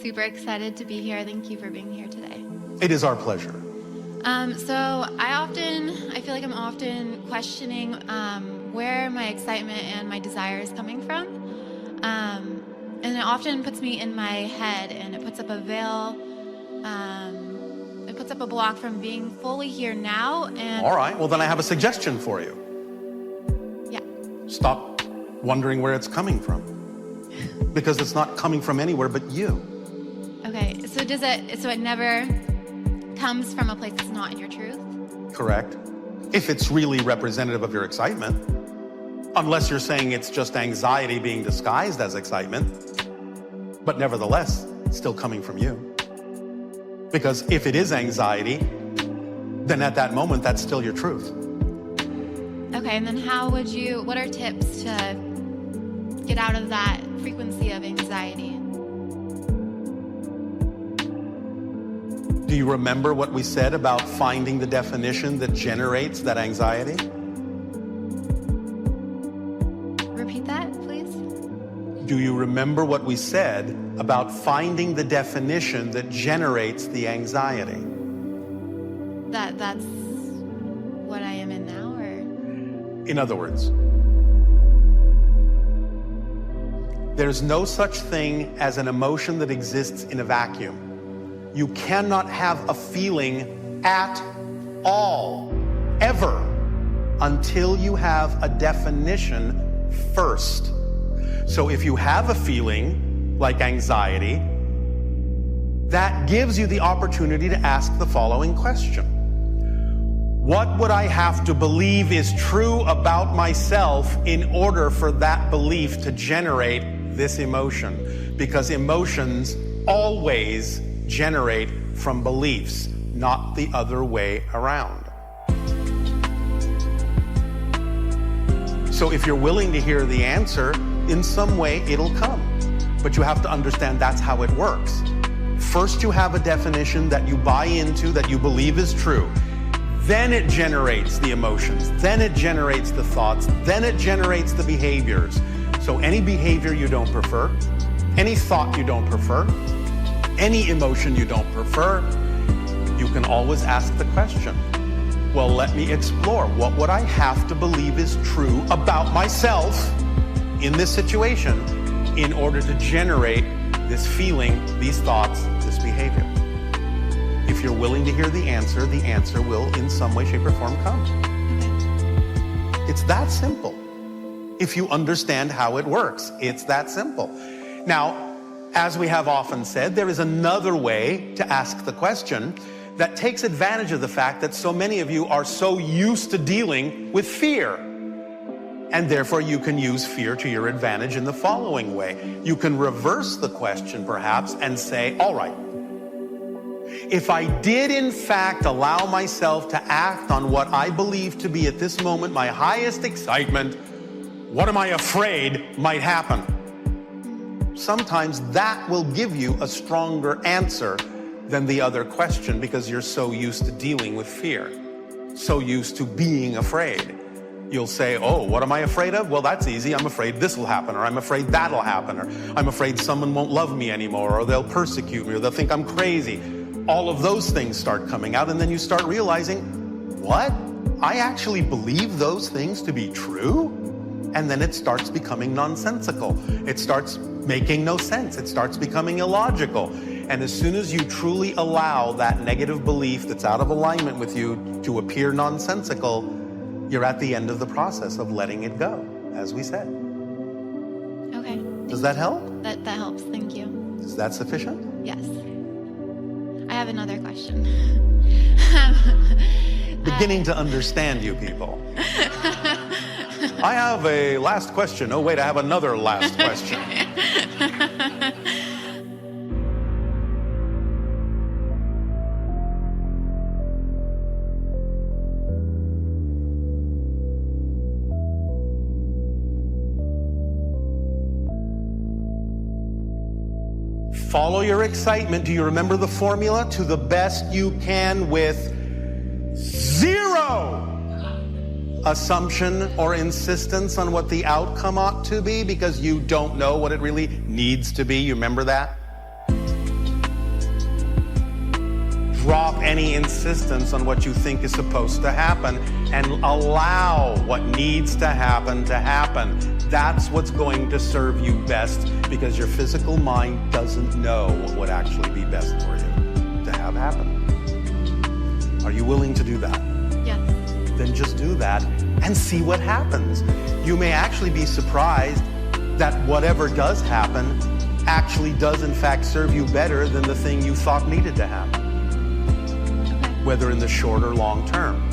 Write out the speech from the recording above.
super excited to be here. Thank you for being here today. It is our pleasure. So I feel like I'm often questioning where my excitement and my desire is coming from. And it often puts me in my head, and it puts up a veil. It puts up a block from being fully here now. And All right, well then I have a suggestion for you. yeah. Stop wondering where it's coming from. Because it's not coming from anywhere but you. Okay. So it never comes from a place that's not in your truth? Correct. If it's really representative of your excitement. Unless you're saying it's just anxiety being disguised as excitement. But nevertheless, it's still coming from you. Because if it is anxiety, then at that moment, that's still your truth. Okay, and then what are tips to get out of that frequency of anxiety? Do you remember what we said about finding the definition that generates that anxiety? Repeat that, please. Do you remember what we said about finding the definition that generates the anxiety? That's what I am in now, or? In other words, there's no such thing as an emotion that exists in a vacuum. You cannot have a feeling at all, ever, until you have a definition first. So if you have a feeling like anxiety, that gives you the opportunity to ask the following question. What would I have to believe is true about myself in order for that belief to generate this emotion? Because emotions always generate from beliefs, not the other way around. So if you're willing to hear the answer, in some way it'll come. But you have to understand that's how it works. First you have a definition that you buy into, that you believe is true. Then it generates the emotions. Then it generates the thoughts. Then it generates the behaviors. So any behavior you don't prefer, any thought you don't prefer, any emotion you don't prefer, you can always ask the question, well, let me explore. What would I have to believe is true about myself in this situation in order to generate this feeling, these thoughts, this behavior? If you're willing to hear the answer will in some way, shape, or form come. It's that simple. If you understand how it works, it's that simple. Now, as we have often said, there is another way to ask the question that takes advantage of the fact that so many of you are so used to dealing with fear. And therefore you can use fear to your advantage in the following way. You can reverse the question perhaps and say, all right, if I did in fact allow myself to act on what I believe to be at this moment my highest excitement, what am I afraid might happen? Sometimes that will give you a stronger answer than the other question because you're so used to dealing with fear, so used to being afraid. You'll say, oh, what am I afraid of? Well, that's easy. I'm afraid this will happen, or I'm afraid that'll happen, or I'm afraid someone won't love me anymore, or they'll persecute me, or they'll think I'm crazy. All of those things start coming out, and then you start realizing, what? I actually believe those things to be true? And then it starts becoming nonsensical. It starts making no sense. It starts becoming illogical. And as soon as you truly allow that negative belief that's out of alignment with you to appear nonsensical, you're at the end of the process of letting it go, as we said. Okay. Does that help? That helps. Thank you. Is that sufficient? Yes. I have another question. Beginning to understand you people. I have a last question. Oh, wait, I have another last question. Follow your excitement. Do you remember the formula? To the best you can with zero assumption or insistence on what the outcome ought to be because you don't know what it really needs to be. You remember that? Drop any insistence on what you think is supposed to happen and allow what needs to happen to happen. That's what's going to serve you best, because your physical mind doesn't know what would actually be best for you to have happen. Are you willing to do that? Yes. Then just do that and see what happens. You may actually be surprised that whatever does happen actually does in fact serve you better than the thing you thought needed to happen, whether in the short or long term.